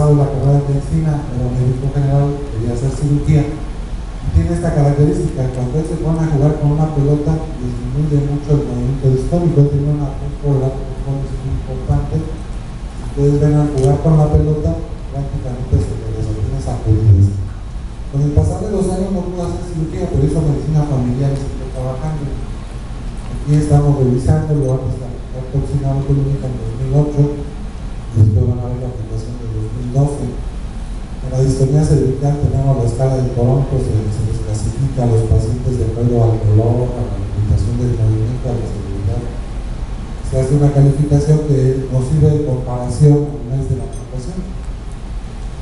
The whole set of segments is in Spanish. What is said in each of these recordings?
egresado de la carrera de medicina, era médico general, quería hacer cirugía. Tiene esta característica: cuando él se pone a jugar con una pelota, disminuye mucho el movimiento distónico. Él tiene un programa muy importante. Si ustedes ven a jugar con la pelota, prácticamente se le tiene sacudidas. Con el pasar de los años no pudo hacer cirugía, pero hizo medicina familiar y siguió trabajando. Aquí estamos revisando, lo antes la toxina botulínica en 2008, y después van a ver la aplicación de 2012. En la distonía cervical tenemos la escala de Toronto, se les clasifica a los pacientes de acuerdo al dolor, a la limitación del movimiento, a la seguridad. Se hace una calificación que nos sirve de comparación a nivel de la aplicación.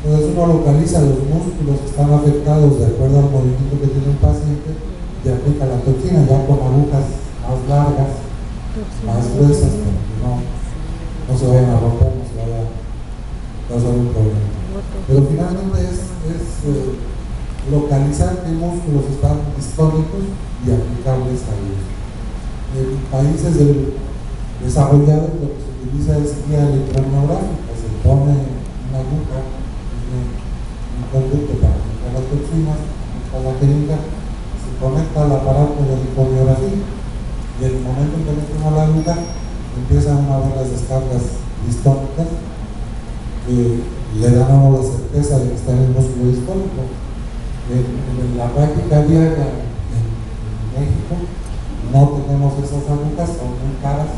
Entonces uno localiza los músculos que están afectados de acuerdo al movimiento que tiene el paciente y aplica la toxina ya con agujas más largas, más gruesas, para que no se vayan a romper, no se vaya a causar un problema. Pero finalmente es localizar qué músculos están distónicos y aplicarles a ellos. En países desarrollados lo que se utiliza es guía electromiográfica, se pone una aguja, un conducto para aplicar las toxinas, a la jeringa, se conecta al aparato de electromiografía y en el momento en que metemos la aguja empiezan a ver las descargas distónicas que le dan a uno la certeza de que está en el músculo distónico. En la práctica diaria en México no tenemos esas agujas, son muy caras,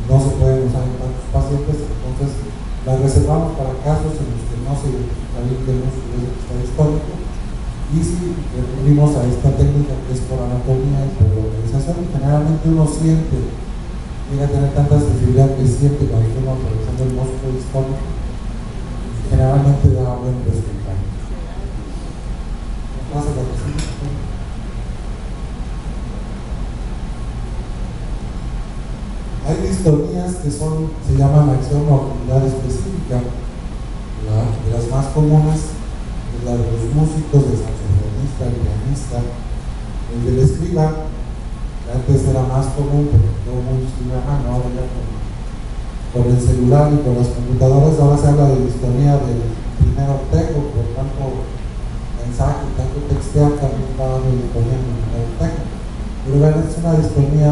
no se pueden usar en tantos pacientes, entonces las reservamos para casos en los que no se identifica bien que el músculo está distónico, y si recurrimos a esta técnica que es por anatomía y por localización, generalmente uno siente, llega a tener tanta sensibilidad que siente cuando estamos realizando el músculo distónico, generalmente da buen resultado. Pasa la presentación. Hay distonías que se llaman acción ocular específica. De las más comunes es la de los músicos, del saxofonista, el pianista, el del escriba, que antes era más común porque todo el mundo escribía a mano, ahora ya con el celular y con las computadoras. Ahora se habla de distonía del primer octejo, por tanto mensaje, tanto textear, también está dando distonía en el primer octejo. Pero es una distonía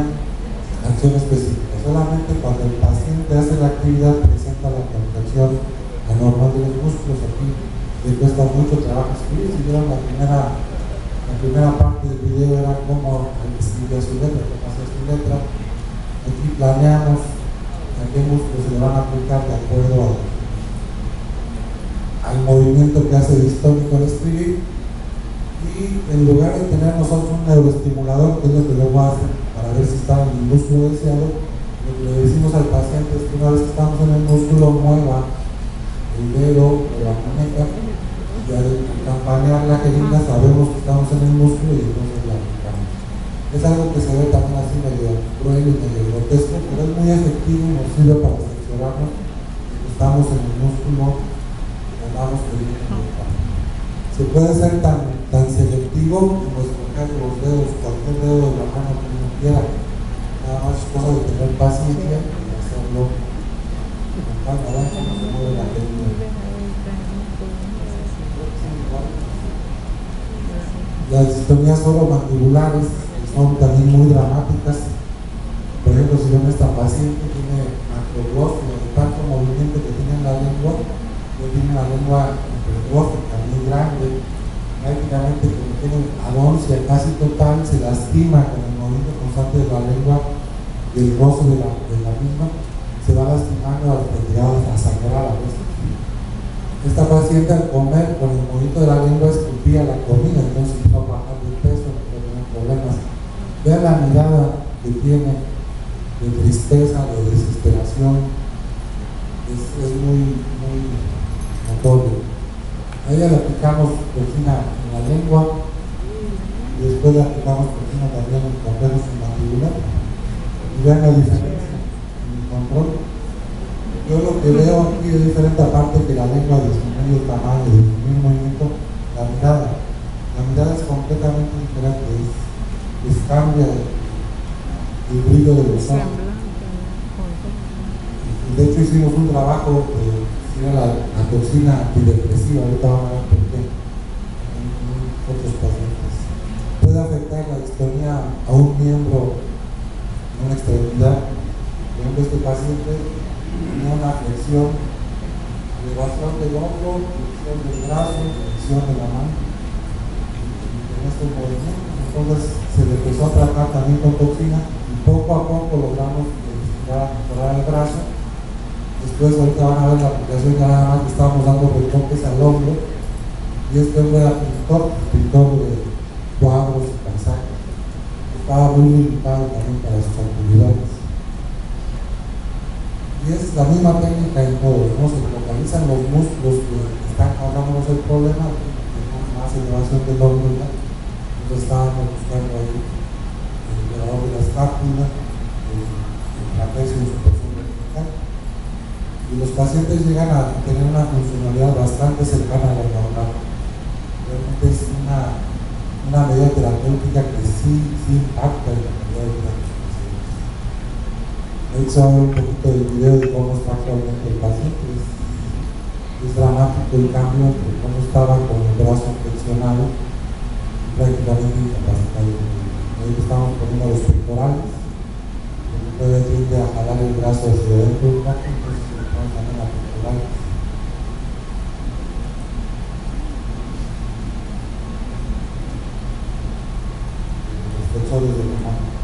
acción específica. Solamente cuando el paciente hace la actividad presenta la contracción anormal de los músculos. Aquí le cuesta mucho trabajo escribir. Si vieron la primera parte del video era cómo escribía su letra, cómo hacía su letra. Aquí planeamos a qué músculos se le van a aplicar de acuerdo al movimiento que hace distónico al escribir, y en lugar de tener nosotros un neuroestimulador, que es lo que luego hacen para ver si está en el músculo deseado, lo que le decimos al paciente es que una vez que estamos en el músculo, mueva el dedo o la muñeca, y al campanear la jeringa sabemos que estamos en el músculo y entonces la aplicamos. Es algo que se ve también así medio cruel y medio grotesco, pero es muy efectivo y nos sirve para cerciorarnos que estamos en el músculo que andamos queriendo. Se puede ser tan selectivo como escoger los dedos, cualquier dedo de la mano que uno quiera. Nada más es cosa de tener paciencia y hacerlo con calma, ¿verdad? Como se mueve la jeringa. Las distonías oromandibulares son también muy dramáticas. Por ejemplo, si ven esta paciente, tiene macroglóstica, de tanto movimiento que tiene en la lengua, que tiene la lengua hiperglóstica muy grande, prácticamente como tiene adherencia casi total, se lastima con el movimiento constante de la lengua y el roce de la misma, se va lastimando hasta llegar a sangrar a veces. Esta paciente al comer con el movimiento de la lengua escupía la comida, entonces empezó a bajar de peso, no tenía problemas. Vean la mirada que tiene de tristeza, de desesperación, es muy notorio. A ella le aplicamos toxina en la lengua y después le aplicamos toxina también en el complejo submandibular. Y vean la diferencia en el control. Yo lo que veo aquí es diferente, aparte que la lengua disminuye el tamaño, disminuye el movimiento, la mirada. La mirada es completamente diferente, cambia el brillo de los ojos. Y de hecho hicimos un trabajo de era la toxina antidepresiva, ahorita van a ver por qué en otros pacientes. Puede afectar la distonía a un miembro, en una extremidad. Por ejemplo, este paciente tenía una flexión, elevación del hombro, flexión del brazo, flexión de la mano, en estos movimientos. Entonces se le empezó a tratar también con toxina y poco a poco logramos mejorar el brazo. Después ahorita van a ver la aplicación, ya nada más que estábamos dando retoques al hombro, y este hombre era pintor de cuadros y paisajes. Estaba muy limitado también para sus actividades. Y es la misma técnica en todos, ¿no? Se localizan los músculos que están causándonos el problema, tenemos más elevación del hombro, ¿no? Entonces estábamos buscando ahí el elevador de la escápula, el trapecio superior vertical. Y los pacientes llegan a tener una funcionalidad bastante cercana a la normal. Realmente es una medida terapéutica que sí impacta en la calidad de vida de los pacientes. Ahí se va a ver un poquito del video de cómo está actualmente el paciente. Es dramático el cambio, porque cómo estaba con el brazo flexionado, prácticamente incapacitado. Ahí estamos poniendo los pectorales, todavía tiende a jalar el brazo hacia adentro un poco, entonces se le pone también la pectoral. Los flexores de la mano.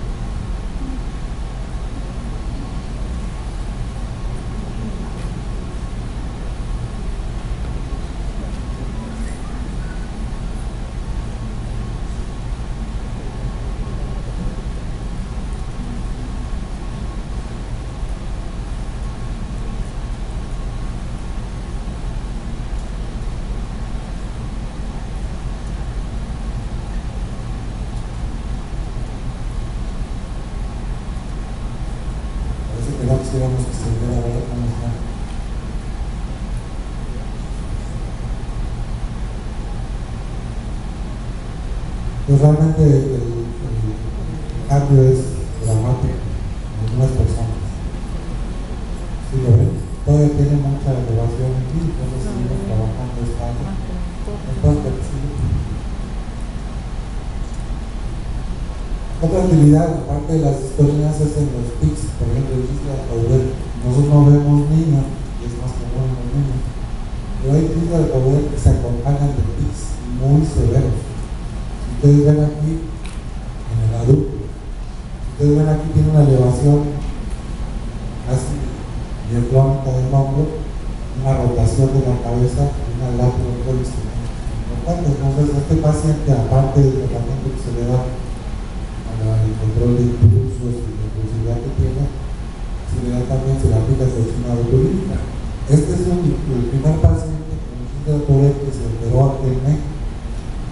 Quisiéramos que se viera a ver cómo está. Pues realmente el cambio es dramático en algunas personas. Sí, lo ven. Todavía tiene mucha elevación aquí, entonces seguimos trabajando esta área. Otra utilidad, aparte de las distonías, es en los tics. Por ejemplo, el tic de Paulet. Nosotros no vemos niños, y es más común en los niños, pero hay tics de Paulet que se acompañan de tics muy severos. Si ustedes ven aquí, en el adulto, si ustedes ven aquí, tiene una elevación casi diafragmática del hombro, una rotación de la cabeza y una lateral importante. Entonces, este paciente, aparte del tratamiento que se le da el control de impulsos y la impulsividad que tiene, se le da también, se le aplica toxina botulínica. Este es el primer paciente con síndrome de Tourette que se operó aquí en México.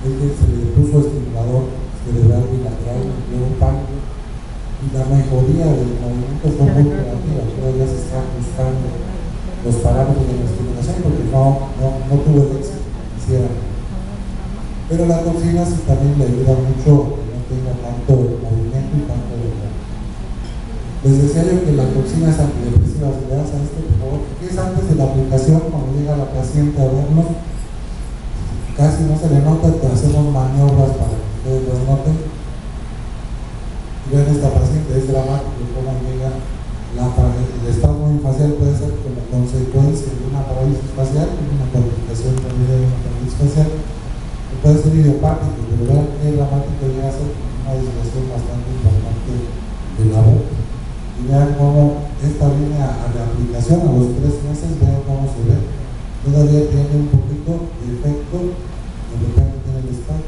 Es que se le puso estimulador cerebral bilateral, un pacto, y la mejoría del movimiento fue muy relativa. Todavía se está ajustando los parámetros de la estimulación porque no tuvo el éxito que quisiera. Pero la toxina sí también le ayuda mucho, tenga tanto movimiento y tanto dolor. Les decía yo que la toxina es antidepresiva. Si le das a esto, por favor, que es antes de la aplicación, cuando llega la paciente a vernos, casi no se le nota, te hacemos maniobras para que ustedes los noten. Y ven, esta paciente es dramático, cómo llega el espasmo facial puede ser como consecuencia de una parálisis facial, una complicación también de una parálisis facial. Puede ser idiopático, pero vean qué dramático llega a ser una desviación bastante importante de la boca. Y vean cómo esta línea de aplicación a los 3 meses, vean cómo se ve. Todavía tiene un poquito de efecto de lo que tiene el estado.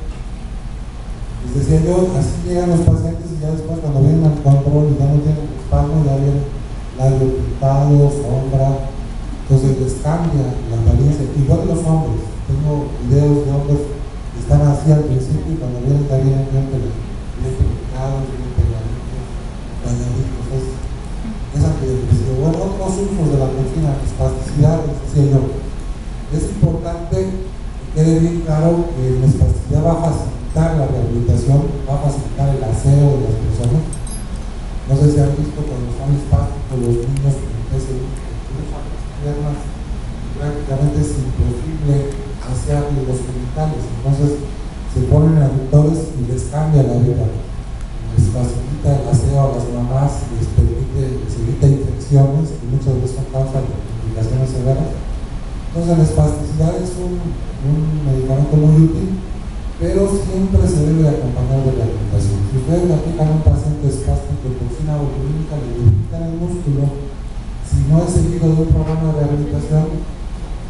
Les decía yo, así llegan los pacientes y ya después cuando vienen al control y ya no tienen espasmo, ya vienen labio pintado, sombra. Entonces les cambia la apariencia. Igual los hombres. Tengo videos de hombres están así al principio y cuando vienen también bien pegados, bien pegaditos, bañaditos. Es antidepresivo. Bueno, otros usos de la toxina, espasticidad, les decía yo. Es importante que quede bien claro que la espasticidad va a facilitar la rehabilitación, va a facilitar el aseo de las personas. No sé si han visto cuando son espásticos los niños que empiezan a cruzar las piernas, prácticamente es imposible hacer los genitales, entonces se ponen aductores y les cambia la vida, les facilita el aseo a las mamás, les evita infecciones que muchas veces son causa de complicaciones severas. Entonces la espasticidad es un medicamento muy útil, pero siempre se debe acompañar de rehabilitación. Si ustedes le aplican a un paciente espástico de toxina botulínica, le debilitan el músculo, si no es seguido de un programa de rehabilitación,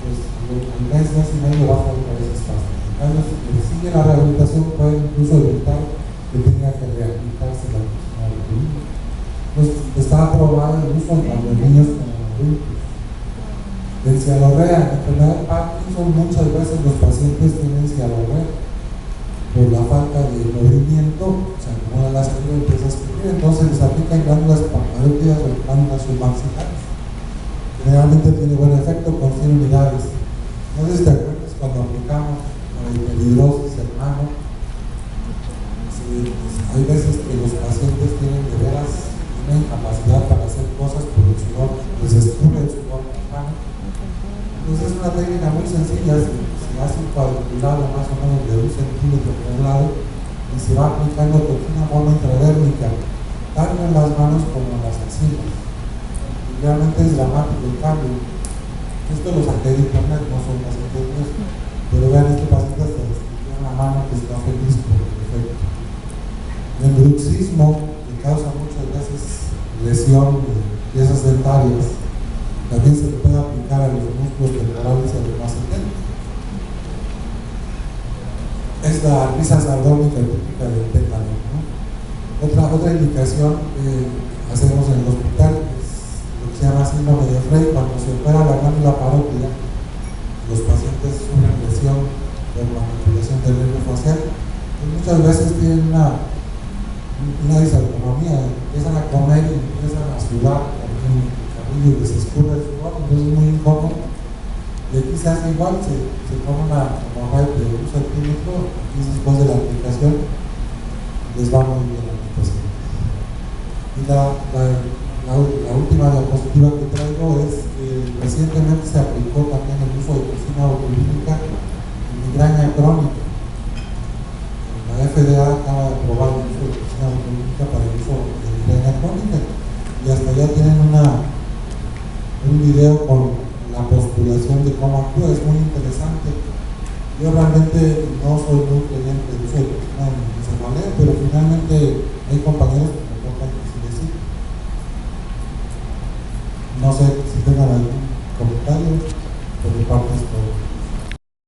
pues en mes y medio va a salir para ese espástico. Entonces, si sigue la rehabilitación, puede incluso evitar que tenga que rehabilitarse la toxina botulínica. Pues está aprobado el uso tanto en niños como en adultos. El cialorrea, en la enfermedad de Parkinson, muchas veces los pacientes tienen cialorrea por la falta de movimiento, se acumula la saliva y empieza a escupir, entonces les aplica en glándulas pancreáticas o en glándulas submaxilares. Generalmente tiene buen efecto con 100 unidades. No sé si te acuerdas cuando aplicamos la hiperhidrosis en mano, hay veces que los pacientes tienen de veras una incapacidad para hacer cosas por el sudor, les escurre el sudor en la mano. Entonces es una técnica muy sencilla, se hace un cuadriculado más o menos de 1 centímetro por lado y se va aplicando toxina mono intradérmica, tanto en las manos como en las axilas. Realmente es dramático el cambio. Esto lo saqué de internet, no son pacientes míos, pero vean, este paciente hasta tiene una mano que está feliz por el efecto. El bruxismo, que causa muchas veces lesión de piezas dentarias, también se le puede aplicar a los músculos temporales y a los más endémicos. Es la risa sardónica típica del tétano, ¿no? Otra indicación que hacemos en el hospital es lo que se llama síndrome de Frey. Cuando se opera la glándula parótida, los pacientes sufren lesión por la manipulación del nervio facial, y muchas veces tienen una disautonomía, empiezan a comer y empiezan a sudar también el cabello, les escurre el sudor, entonces es muy incómodo. Y aquí se hace igual, se toma una hemorragia de 1 centímetro y después de la aplicación les va muy bien la aplicación. Y la última diapositiva que traigo es que recientemente se aplicó también el uso de toxina botulínica en migraña crónica. La FDA acaba de aprobar el uso de toxina botulínica para el uso de migraña crónica y hasta ya tienen un video con la postulación de cómo actúa, es muy interesante. Yo realmente no soy muy creyente del uso de toxina en cefalea, pero finalmente hay compañeros que me tocan decir sí. No sé si tengan algún comentario, por mi parte es todo.